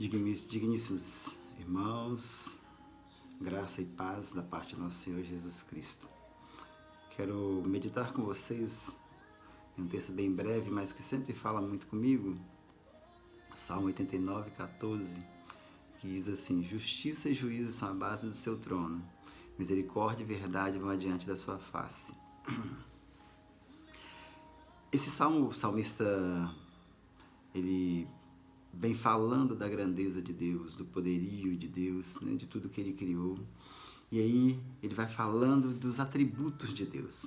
Digníssimos irmãos, graça e paz da parte do nosso Senhor Jesus Cristo. Quero meditar com vocês em um texto bem breve, mas que sempre fala muito comigo. Salmo 89, 14, que diz assim: Justiça e juízo são a base do seu trono, misericórdia e verdade vão adiante da sua face. Esse salmo, o salmista, ele vem falando da grandeza de Deus, do poderio de Deus, né, de tudo que Ele criou. E aí ele vai falando dos atributos de Deus.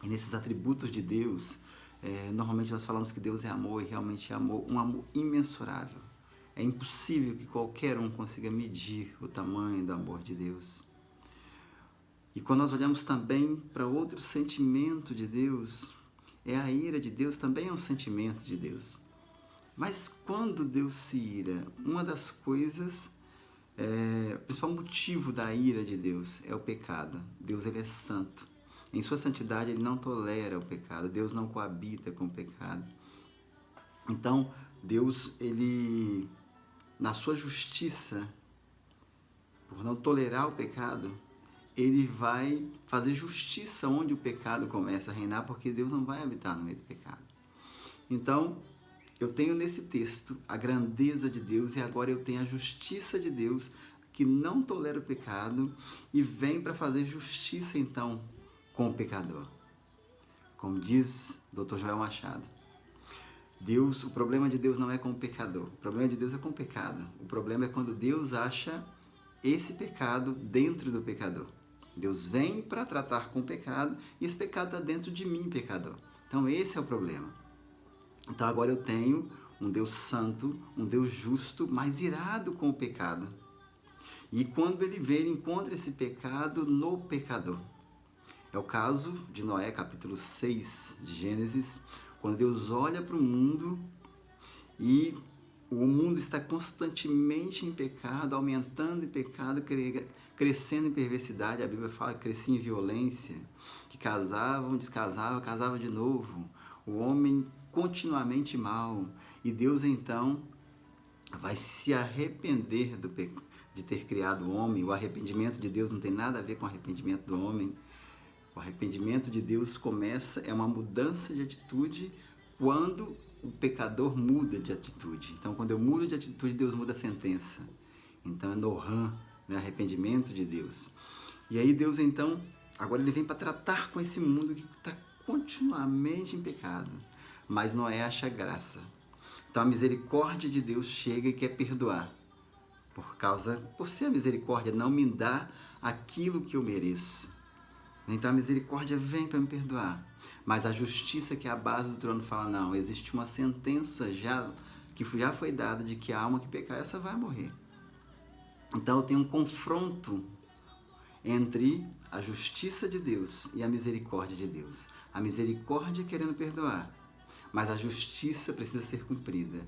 E nesses atributos de Deus, normalmente nós falamos que Deus é amor, e realmente é amor, um amor imensurável. É impossível que qualquer um consiga medir o tamanho do amor de Deus. E quando nós olhamos também para outro sentimento de Deus, a ira de Deus também é um sentimento de Deus. Mas quando Deus se ira, uma das coisas, o principal motivo da ira de Deus é o pecado. Deus, ele é santo. Em sua santidade, ele não tolera o pecado. Deus não coabita com o pecado. Então, Deus, ele, na sua justiça, por não tolerar o pecado, ele vai fazer justiça onde o pecado começa a reinar, porque Deus não vai habitar no meio do pecado. Então, eu tenho nesse texto a grandeza de Deus e agora eu tenho a justiça de Deus que não tolera o pecado e vem para fazer justiça então com o pecador. Como diz o Dr. Joel Machado, o problema de Deus não é com o pecador, o problema de Deus é com o pecado. O problema é quando Deus acha esse pecado dentro do pecador. Deus vem para tratar com o pecado e esse pecado está dentro de mim, pecador. Então esse é o problema. Então agora eu tenho um Deus santo, um Deus justo, mas irado com o pecado. E quando ele vem, ele encontra esse pecado no pecador. É o caso de Noé, capítulo 6 de Gênesis, quando Deus olha para o mundo e o mundo está constantemente em pecado, aumentando em pecado, crescendo em perversidade. A Bíblia fala que crescia em violência, que casavam, descasavam, casavam de novo. O homem continuamente mal, e Deus então vai se arrepender de ter criado o homem. O arrependimento de Deus não tem nada a ver com o arrependimento do homem. O arrependimento de Deus é uma mudança de atitude quando o pecador muda de atitude. Então, quando eu mudo de atitude, Deus muda a sentença. Então, é Noham, arrependimento de Deus. E aí Deus então, agora ele vem para tratar com esse mundo que está continuamente em pecado. Mas Noé acha graça. Então a misericórdia de Deus chega e quer perdoar. Por ser a misericórdia, não me dá aquilo que eu mereço. Então a misericórdia vem para me perdoar. Mas a justiça, que é a base do trono, fala: não, existe uma sentença que já foi dada de que a alma que pecar, essa vai morrer. Então eu tenho um confronto entre a justiça de Deus e a misericórdia de Deus. A misericórdia querendo perdoar, mas a justiça precisa ser cumprida.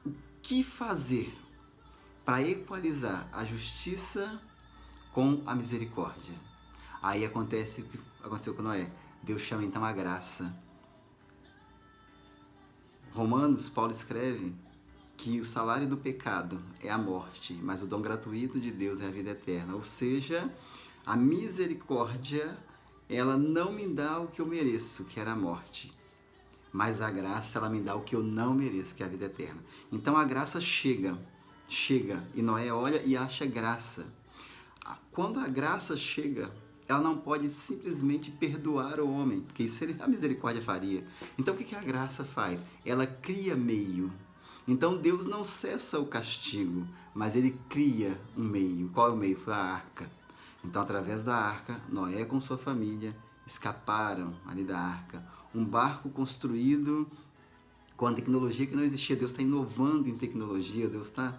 O que fazer para equalizar a justiça com a misericórdia? Aí acontece o que aconteceu com Noé. Deus chama então a graça. Romanos, Paulo escreve que o salário do pecado é a morte, mas o dom gratuito de Deus é a vida eterna. Ou seja, a misericórdia, ela não me dá o que eu mereço, que era a morte. Mas a graça, ela me dá o que eu não mereço, que é a vida eterna. Então a graça chega, e Noé olha e acha graça. Quando a graça chega, ela não pode simplesmente perdoar o homem, porque isso a misericórdia faria. Então o que a graça faz? Ela cria meio. Então Deus não cessa o castigo, mas ele cria um meio. Qual é o meio? Foi a arca. Então, através da arca, Noé com sua família escaparam ali da arca. Um barco construído com a tecnologia que não existia. Deus está inovando em tecnologia, Deus está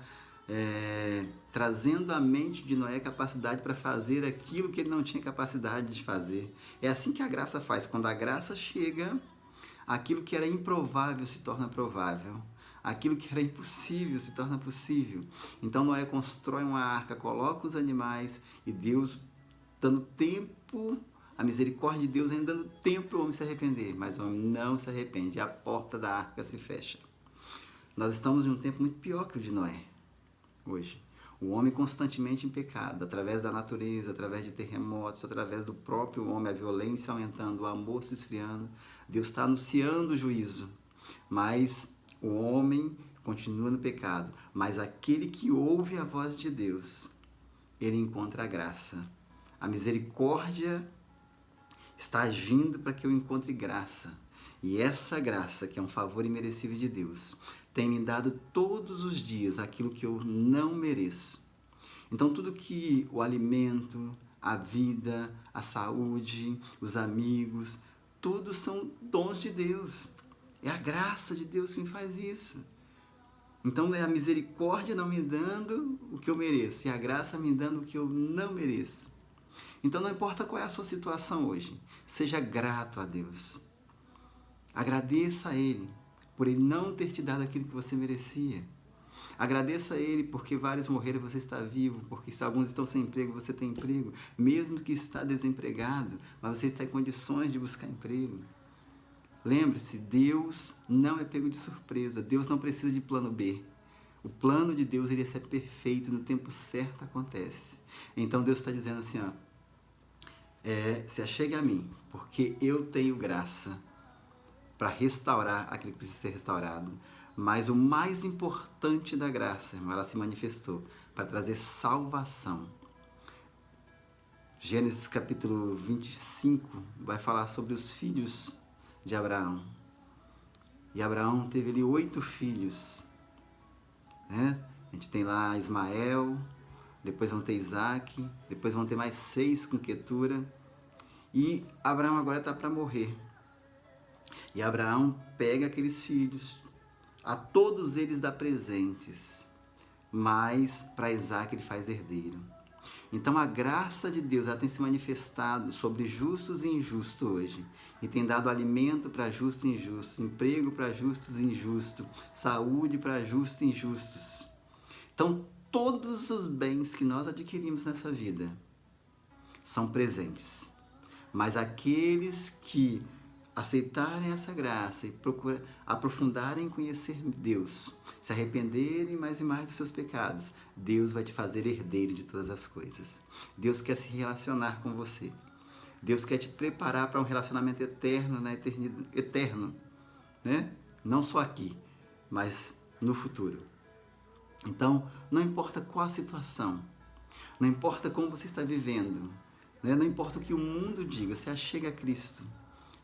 trazendo à mente de Noé capacidade para fazer aquilo que ele não tinha capacidade de fazer. É assim que a graça faz. Quando a graça chega, aquilo que era improvável se torna provável. Aquilo que era impossível se torna possível. Então Noé constrói uma arca, coloca os animais e Deus dando tempo, a misericórdia de Deus ainda dando tempo para o homem se arrepender. Mas o homem não se arrepende, a porta da arca se fecha. Nós estamos em um tempo muito pior que o de Noé, hoje. O homem constantemente em pecado, através da natureza, através de terremotos, através do próprio homem, a violência aumentando, o amor se esfriando. Deus está anunciando o juízo, mas o homem continua no pecado. Mas aquele que ouve a voz de Deus, ele encontra a graça. A misericórdia está agindo para que eu encontre graça. E essa graça, que é um favor imerecido de Deus, tem me dado todos os dias aquilo que eu não mereço. Então, tudo que o alimento, a vida, a saúde, os amigos, todos são dons de Deus. É a graça de Deus que me faz isso. Então, é a misericórdia não me dando o que eu mereço e a graça me dando o que eu não mereço. Então, não importa qual é a sua situação hoje, seja grato a Deus. Agradeça a Ele por Ele não ter te dado aquilo que você merecia. Agradeça a Ele porque vários morreram e você está vivo, porque se alguns estão sem emprego, você tem emprego, mesmo que está desempregado, mas você está em condições de buscar emprego. Lembre-se, Deus não é pego de surpresa, Deus não precisa de plano B. O plano de Deus ele é ser perfeito, no tempo certo acontece. Então Deus está dizendo assim, ó, se achegue a mim, porque eu tenho graça para restaurar aquilo que precisa ser restaurado. Mas o mais importante da graça, irmão, ela se manifestou para trazer salvação. Gênesis capítulo 25 vai falar sobre os filhos de Abraão. E Abraão teve ali 8 filhos. Né? A gente tem lá Ismael, depois vão ter Isaac, depois vão ter mais 6 com Quetura. E Abraão agora está para morrer. E Abraão pega aqueles filhos, a todos eles dá presentes, mas para Isaac ele faz herdeiro. Então a graça de Deus ela tem se manifestado sobre justos e injustos hoje, e tem dado alimento para justos e injustos, emprego para justos e injustos, saúde para justos e injustos. Então todos os bens que nós adquirimos nessa vida são presentes, mas aqueles que aceitarem essa graça e aprofundarem em conhecer Deus, se arrependerem mais e mais dos seus pecados, Deus vai te fazer herdeiro de todas as coisas. Deus quer se relacionar com você. Deus quer te preparar para um relacionamento eterno, na eternidade, eterno, né? Não só aqui, mas no futuro. Então, não importa qual a situação, não importa como você está vivendo, né? Não importa o que o mundo diga, se achega a Cristo.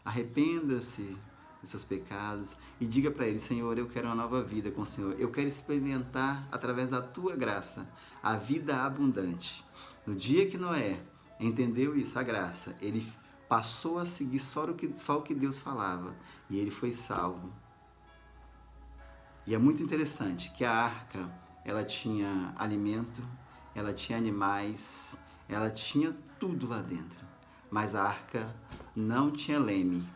Arrependa-se dos seus pecados e diga para Ele, Senhor, eu quero uma nova vida com o Senhor. Eu quero experimentar, através da Tua graça, a vida abundante. No dia que Noé entendeu isso, a graça, ele passou a seguir só o que Deus falava e ele foi salvo. E é muito interessante que a arca, ela tinha alimento, ela tinha animais, ela tinha tudo lá dentro. Mas a arca não tinha leme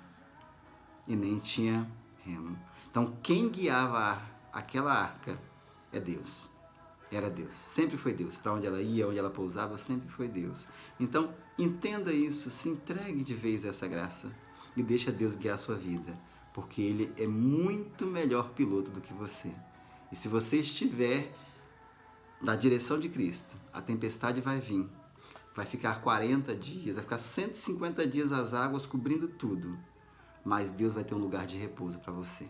e nem tinha remo. Então, quem guiava aquela arca é Deus. Era Deus. Sempre foi Deus. Para onde ela ia, onde ela pousava, sempre foi Deus. Então, entenda isso, se entregue de vez a essa graça e deixa Deus guiar a sua vida, porque Ele é muito melhor piloto do que você. E se você estiver na direção de Cristo, a tempestade vai vir. Vai ficar 40 dias, vai ficar 150 dias as águas cobrindo tudo. Mas Deus vai ter um lugar de repouso para você.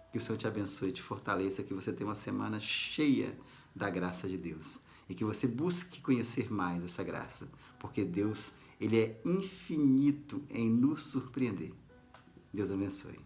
Que o Senhor te abençoe, te fortaleça, que você tenha uma semana cheia da graça de Deus. E que você busque conhecer mais essa graça. Porque Deus, Ele é infinito em nos surpreender. Deus abençoe.